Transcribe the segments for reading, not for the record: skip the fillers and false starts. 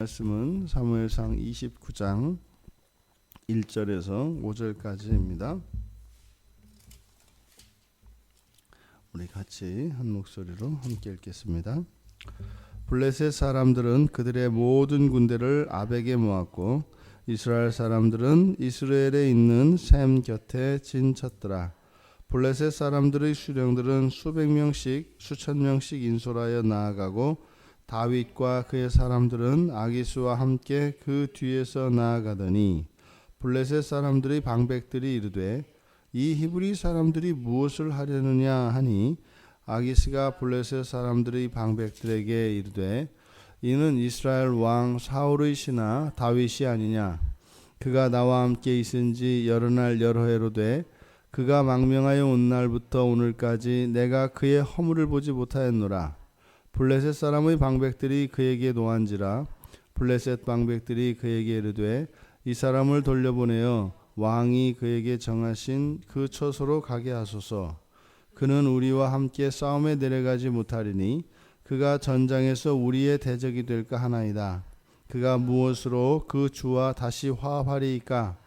말씀은 사무엘상 29장 1절에서 5절까지입니다. 우리 같이 한 목소리로 함께 읽겠습니다. 블레셋 사람들은 그들의 모든 군대를 아벡에 모았고 이스라엘 사람들은 이스라엘에 있는 셈 곁에 진쳤더라. 블레셋 사람들의 수령들은 수백 명씩 수천 명씩 인솔하여 나아가고 다윗과 그의 사람들은 아기스와 함께 그 뒤에서 나아가더니 블레셋 사람들의 방백들이 이르되 이 히브리 사람들이 무엇을 하려느냐 하니 아기스가 블레셋 사람들의 방백들에게 이르되 이는 이스라엘 왕 사울의 신하 다윗이 아니냐. 그가 나와 함께 있은지 여러 날 여러 해로 돼 그가 망명하여 온 날부터 오늘까지 내가 그의 허물을 보지 못하였노라. 블레셋 사람의 방백들이 그에게 노한지라. 블레셋 방백들이 그에게 이르되 이 사람을 돌려보내어 왕이 그에게 정하신 그 처소로 가게 하소서. 그는 우리와 함께 싸움에 내려가지 못하리니 그가 전장에서 우리의 대적이 될까 하나이다. 그가 무엇으로 그 주와 다시 화합하리이까?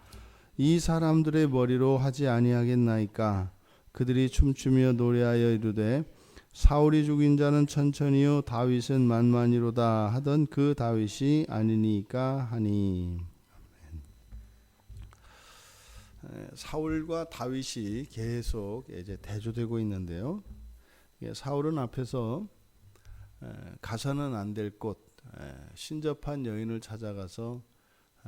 이 사람들의 머리로 하지 아니하겠나이까? 그들이 춤추며 노래하여 이르되 사울이 죽인 자는 천천히요 다윗은 만만히로다 하던 그 다윗이 아니니까 하니. 사울과 다윗이 계속 이제 대조되고 있는데요. 사울은 앞에서 가서는 안 될 곳 신접한 여인을 찾아가서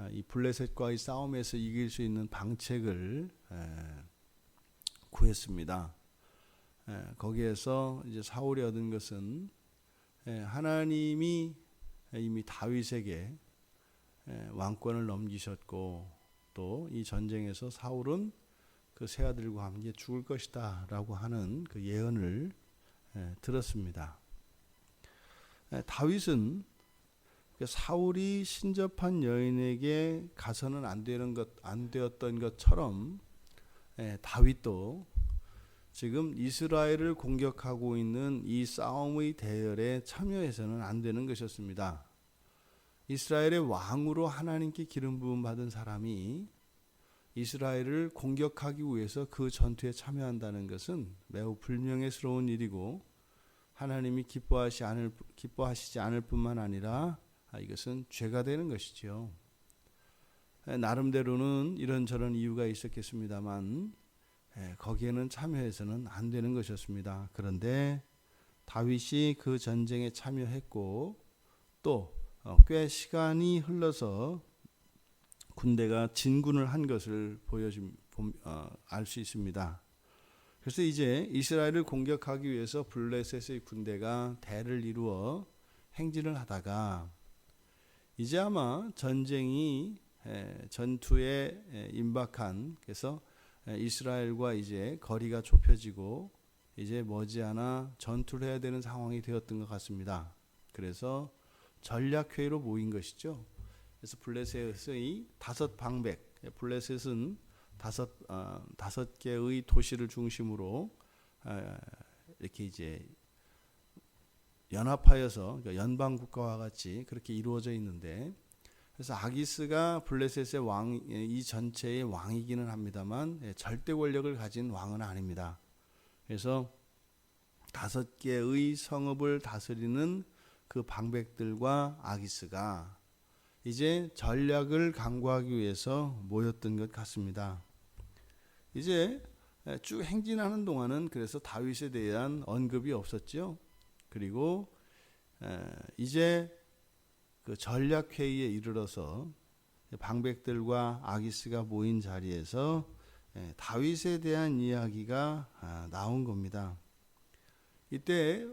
이 블레셋과의 싸움에서 이길 수 있는 방책을 구했습니다. 거기에서 이제 사울이 얻은 것은 하나님이 이미 다윗에게 왕권을 넘기셨고 또 이 전쟁에서 사울은 그 세 아들과 함께 죽을 것이다 라고 하는 그 예언을 들었습니다. 다윗은 사울이 신접한 여인에게 가서는 안 되었던 것처럼 다윗도 지금 이스라엘을 공격하고 있는 이 싸움의 대열에 참여해서는 안 되는 것이었습니다. 이스라엘의 왕으로 하나님께 기름 부음 받은 사람이 이스라엘을 공격하기 위해서 그 전투에 참여한다는 것은 매우 불명예스러운 일이고 하나님이 기뻐하시지 않을 뿐만 아니라 이것은 죄가 되는 것이지요. 나름대로는 이런저런 이유가 있었겠습니다만 거기에는 참여해서는 안 되는 것이었습니다. 그런데 다윗이 그 전쟁에 참여했고 또 꽤 시간이 흘러서 군대가 진군을 한 것을 알 수 있습니다. 그래서 이제 이스라엘을 공격하기 위해서 블레셋의 군대가 대를 이루어 행진을 하다가 이제 아마 전쟁이 전투에 임박한 그래서 이스라엘과 이제 거리가 좁혀지고 이제 머지않아 전투를 해야 되는 상황이 되었던 것 같습니다. 그래서 전략회의로 모인 것이죠. 그래서 블레셋의 5방백, 블레셋은 5개의 도시를 중심으로 이렇게 이제 연합하여서 연방 국가와 같이 그렇게 이루어져 있는데 그래서 아기스가 블레셋의 왕, 이 전체의 왕이기는 합니다만 절대 권력을 가진 왕은 아닙니다. 그래서 5개의 성읍을 다스리는 그 방백들과 아기스가 이제 전략을 강구하기 위해서 모였던 것 같습니다. 이제 쭉 행진하는 동안은 그래서 다윗에 대한 언급이 없었죠. 그리고 이제 그 전략회의에 이르러서 방백들과 아기스가 모인 자리에서 다윗에 대한 이야기가 나온 겁니다. 이때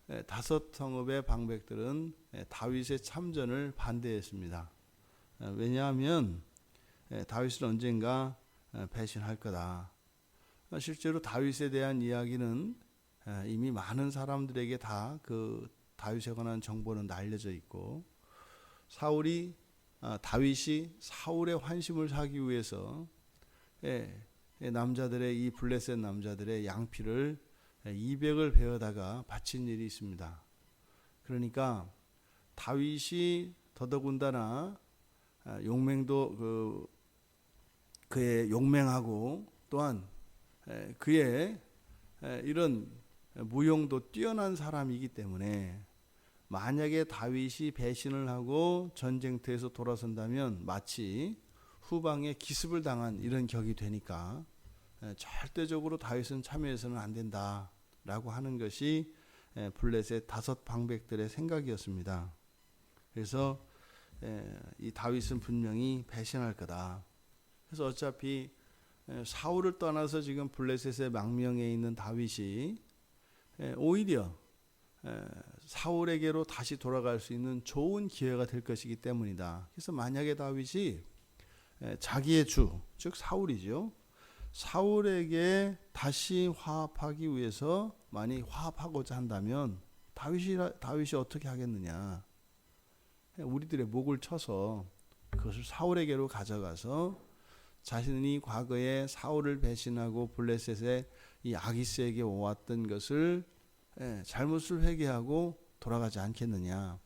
5 성읍의 방백들은 다윗의 참전을 반대했습니다. 왜냐하면 다윗은 언젠가 배신할 거다. 실제로 다윗에 대한 이야기는 이미 많은 사람들에게 다 그 다윗에 관한 정보는 알려져 있고 다윗이 사울의 환심을 사기 위해서 남자들의 이 블레셋 남자들의 양피를 200을 베어다가 바친 일이 있습니다. 그러니까 다윗이 더더군다나 용맹도 그의 용맹하고 또한 그의 이런 무용도 뛰어난 사람이기 때문에 만약에 다윗이 배신을 하고 전쟁터에서 돌아선다면 마치 후방에 기습을 당한 이런 격이 되니까 절대적으로 다윗은 참여해서는 안 된다라고 하는 것이 블레셋 5 방백들의 생각이었습니다. 그래서 이 다윗은 분명히 배신할 거다. 그래서 어차피 사울을 떠나서 지금 블레셋의 망명에 있는 다윗이 오히려 사울에게로 다시 돌아갈 수 있는 좋은 기회가 될 것이기 때문이다. 그래서 만약에 다윗이 자기의 주, 즉 사울이죠. 사울에게 다시 화합하기 위해서 많이 화합하고자 한다면 다윗이 어떻게 하겠느냐? 우리들의 목을 쳐서 그것을 사울에게로 가져가서 자신이 과거에 사울을 배신하고 블레셋의 이 아기스에게 오왔던 것을 잘못을 회개하고 돌아가지 않겠느냐.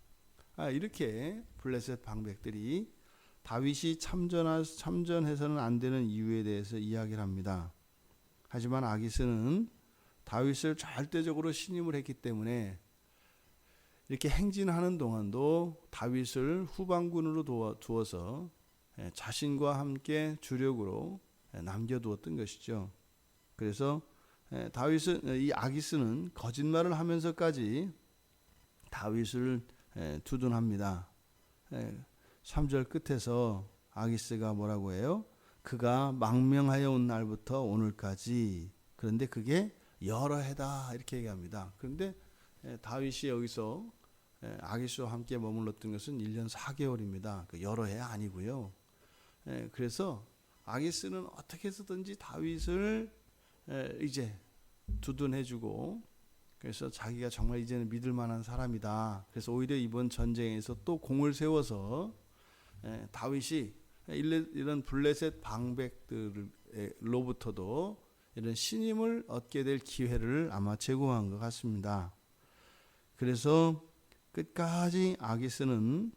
이렇게 블레셋 방백들이 다윗이 참전해서는 안 되는 이유에 대해서 이야기를 합니다. 하지만 아기스는 다윗을 절대적으로 신임을 했기 때문에 이렇게 행진하는 동안도 다윗을 후방군으로 두어서 자신과 함께 주력으로 남겨두었던 것이죠. 그래서 이 아기스는 거짓말을 하면서까지 다윗을 두둔합니다. 3절 끝에서 아기스가 뭐라고 해요? 그가 망명하여 온 날부터 오늘까지, 그런데 그게 여러 해다 이렇게 얘기합니다. 그런데 다윗이 여기서 아기스와 함께 머물렀던 것은 1년 4개월입니다. 그 여러 해 아니고요. 그래서 아기스는 어떻게 해서든지 다윗을 이제 두둔해주고, 그래서 자기가 정말 이제는 믿을 만한 사람이다. 그래서 오히려 이번 전쟁에서 또 공을 세워서 다윗이 이런 블레셋 방백들로부터도 이런 신임을 얻게 될 기회를 아마 제공한 것 같습니다. 그래서 끝까지 아기스는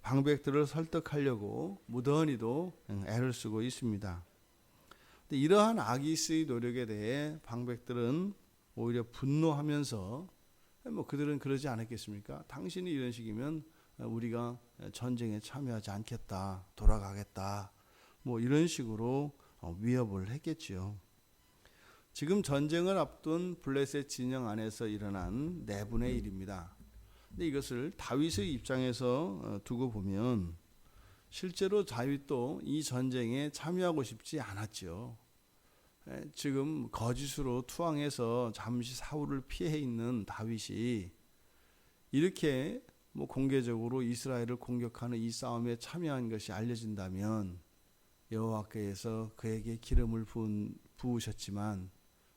방백들을 설득하려고 무던히도 애를 쓰고 있습니다. 이러한 아기스의 노력에 대해 방백들은 오히려 분노하면서 그들은 그러지 않았겠습니까? 당신이 이런 식이면 우리가 전쟁에 참여하지 않겠다, 돌아가겠다, 이런 식으로 위협을 했겠지요. 지금 전쟁을 앞둔 블레셋 진영 안에서 일어난 내분의 일입니다. 근데 이것을 다윗의 입장에서 두고 보면 실제로 다윗도 이 전쟁에 참여하고 싶지 않았죠. 지금 거짓으로 투항해서 잠시 사울을 피해 있는 다윗이 이렇게 공개적으로 이스라엘을 공격하는 이 싸움에 참여한 것이 알려진다면 여호와께서 그에게 기름을 부으셨지만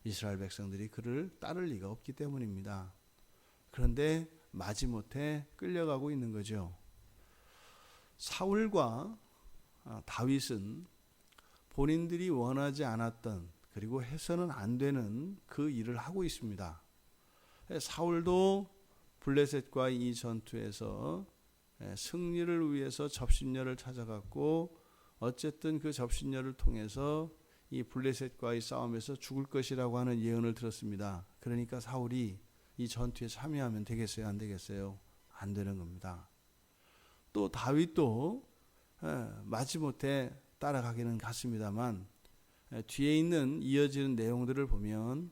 이스라엘 백성들이 그를 따를 리가 없기 때문입니다. 그런데 마지못해 끌려가고 있는 거죠. 사울과 다윗은 본인들이 원하지 않았던, 그리고 해서는 안 되는 그 일을 하고 있습니다. 사울도 블레셋과 이 전투에서 승리를 위해서 접신녀를 찾아갔고, 어쨌든 그 접신녀를 통해서 이 블레셋과의 싸움에서 죽을 것이라고 하는 예언을 들었습니다. 그러니까 사울이 이 전투에 참여하면 되겠어요, 안 되겠어요? 안 되는 겁니다. 또 다윗도 마지못해 따라가기는 갔습니다만 뒤에 있는 이어지는 내용들을 보면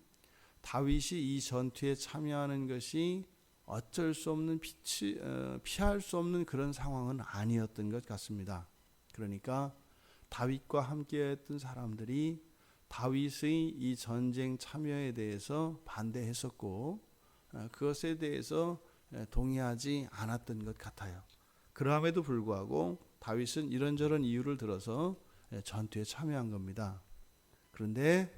다윗이 이 전투에 참여하는 것이 어쩔 수 없는 피할 수 없는 그런 상황은 아니었던 것 같습니다. 그러니까 다윗과 함께했던 사람들이 다윗의 이 전쟁 참여에 대해서 반대했었고 그것에 대해서 동의하지 않았던 것 같아요. 그럼에도 불구하고 다윗은 이런저런 이유를 들어서 전투에 참여한 겁니다. 그런데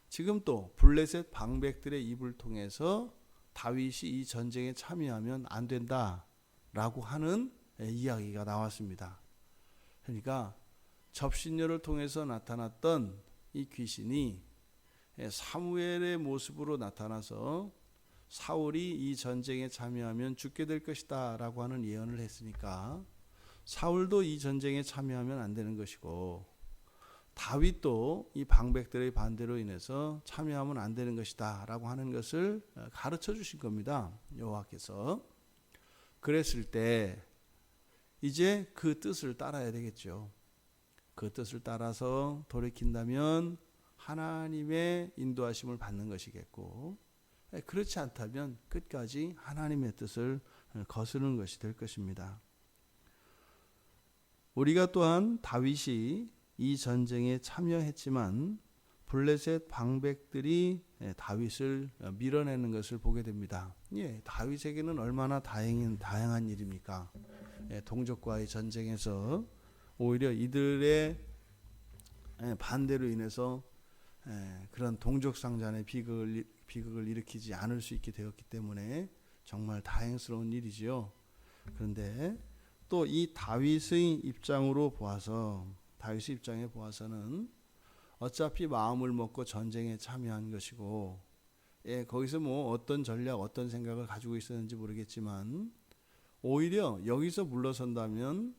지금 또 블레셋 방백들의 입을 통해서 다윗이 이 전쟁에 참여하면 안 된다라고 하는 이야기가 나왔습니다. 그러니까 접신녀를 통해서 나타났던 이 귀신이 사무엘의 모습으로 나타나서 사울이 이 전쟁에 참여하면 죽게 될 것이다 라고 하는 예언을 했으니까 사울도 이 전쟁에 참여하면 안 되는 것이고, 다윗도 이 방백들의 반대로 인해서 참여하면 안 되는 것이다 라고 하는 것을 가르쳐 주신 겁니다, 여호와께서. 그랬을 때 이제 그 뜻을 따라야 되겠죠. 그 뜻을 따라서 돌이킨다면 하나님의 인도하심을 받는 것이겠고, 그렇지 않다면 끝까지 하나님의 뜻을 거스르는 것이 될 것입니다. 우리가 또한 다윗이 이 전쟁에 참여했지만 블레셋 방백들이 다윗을 밀어내는 것을 보게 됩니다. 다윗에게는 얼마나 다양한 일입니까? 동족과의 전쟁에서 오히려 이들의 반대로 인해서 그런 동족상잔의 비극을 일으키지 않을 수 있게 되었기 때문에 정말 다행스러운 일이지요. 그런데 또 이 다윗의 입장에 보아서는 어차피 마음을 먹고 전쟁에 참여한 것이고, 거기서 뭐 어떤 전략, 어떤 생각을 가지고 있었는지 모르겠지만 오히려 여기서 물러선다면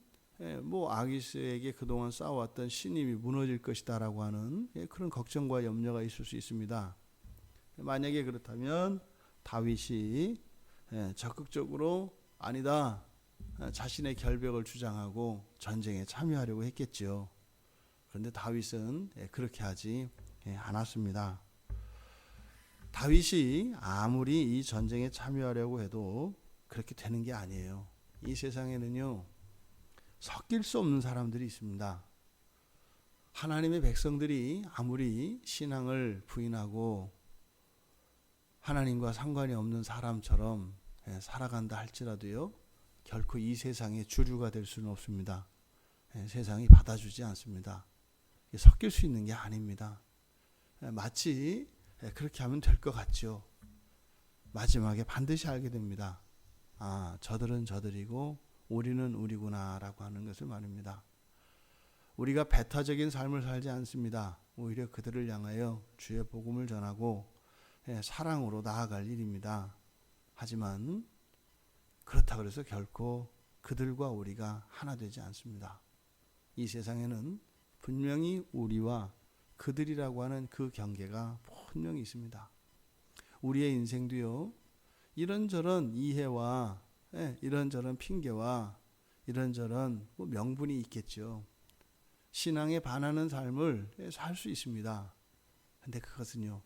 뭐 아기스에게 그동안 쌓아왔던 신임이 무너질 것이다라고 하는 그런 걱정과 염려가 있을 수 있습니다. 만약에 그렇다면 다윗이 적극적으로 아니다, 자신의 결백을 주장하고 전쟁에 참여하려고 했겠지요. 그런데 다윗은 그렇게 하지 않았습니다. 다윗이 아무리 이 전쟁에 참여하려고 해도 그렇게 되는 게 아니에요. 이 세상에는요, 섞일 수 없는 사람들이 있습니다. 하나님의 백성들이 아무리 신앙을 부인하고 하나님과 상관이 없는 사람처럼 살아간다 할지라도요, 결코 이 세상의 주류가 될 수는 없습니다. 세상이 받아주지 않습니다. 섞일 수 있는 게 아닙니다. 마치 그렇게 하면 될 것 같죠. 마지막에 반드시 알게 됩니다. 아, 저들은 저들이고 우리는 우리구나 라고 하는 것을 말입니다. 우리가 배타적인 삶을 살지 않습니다. 오히려 그들을 향하여 주의 복음을 전하고 사랑으로 나아갈 일입니다. 하지만 그렇다고 해서 결코 그들과 우리가 하나 되지 않습니다. 이 세상에는 분명히 우리와 그들이라고 하는 그 경계가 분명히 있습니다. 우리의 인생도요, 이런저런 이해와 이런저런 핑계와 이런저런 명분이 있겠죠. 신앙에 반하는 삶을 살 수 있습니다. 그런데 그것은요,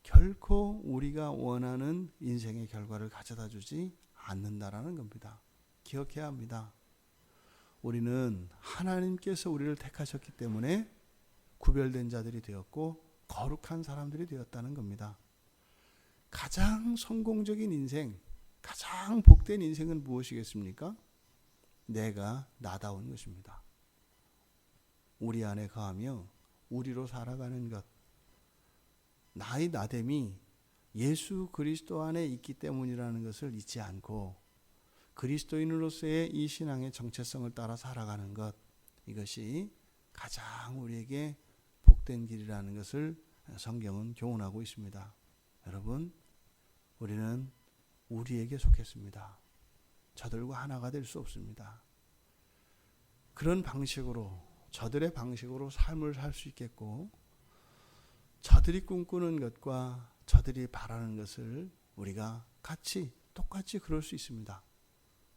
결코 우리가 원하는 인생의 결과를 가져다 주지 않는다라는 겁니다. 기억해야 합니다. 우리는 하나님께서 우리를 택하셨기 때문에 구별된 자들이 되었고 거룩한 사람들이 되었다는 겁니다. 가장 성공적인 인생, 가장 복된 인생은 무엇이겠습니까? 내가 나다운 것입니다. 우리 안에 거하며 우리로 살아가는 것. 나의 나됨이 예수 그리스도 안에 있기 때문이라는 것을 잊지 않고 그리스도인으로서의 이 신앙의 정체성을 따라 살아가는 것, 이것이 가장 우리에게 복된 길이라는 것을 성경은 교훈하고 있습니다. 여러분, 우리는 우리에게 속했습니다. 저들과 하나가 될 수 없습니다. 그런 방식으로, 저들의 방식으로 삶을 살 수 있겠고, 저들이 꿈꾸는 것과 저들이 바라는 것을 우리가 똑같이 그럴 수 있습니다.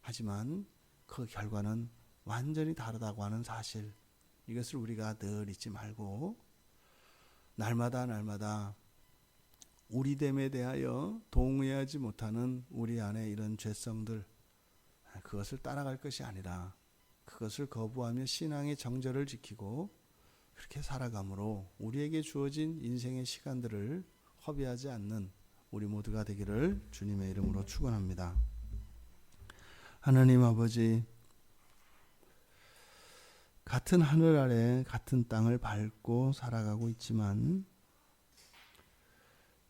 하지만 그 결과는 완전히 다르다고 하는 사실, 이것을 우리가 늘 잊지 말고 날마다 우리됨에 대하여 동의하지 못하는 우리 안에 이런 죄성들, 그것을 따라갈 것이 아니라 그것을 거부하며 신앙의 정절을 지키고 그렇게 살아감으로 우리에게 주어진 인생의 시간들을 허비하지 않는 우리 모두가 되기를 주님의 이름으로 축원합니다. 하나님 아버지, 같은 하늘 아래 같은 땅을 밟고 살아가고 있지만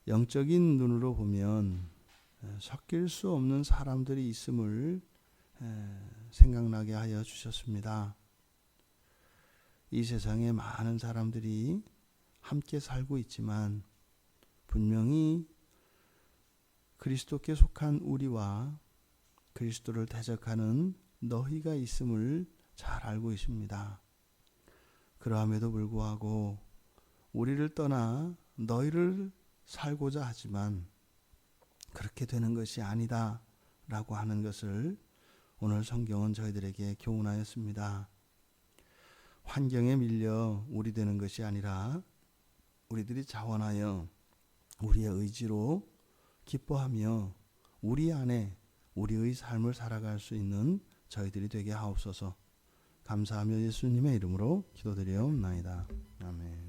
영적인 눈으로 보면 섞일 수 없는 사람들이 있음을 생각나게 하여 주셨습니다. 이 세상에 많은 사람들이 함께 살고 있지만 분명히 그리스도께 속한 우리와 그리스도를 대적하는 너희가 있음을 잘 알고 있습니다. 그러함에도 불구하고 우리를 떠나 너희를 살고자 하지만 그렇게 되는 것이 아니다 라고 하는 것을 오늘 성경은 저희들에게 교훈하였습니다. 환경에 밀려 우리 되는 것이 아니라 우리들이 자원하여 우리의 의지로 기뻐하며 우리 안에 우리의 삶을 살아갈 수 있는 저희들이 되게 하옵소서. 감사하며 예수님의 이름으로 기도드리옵나이다. 아멘.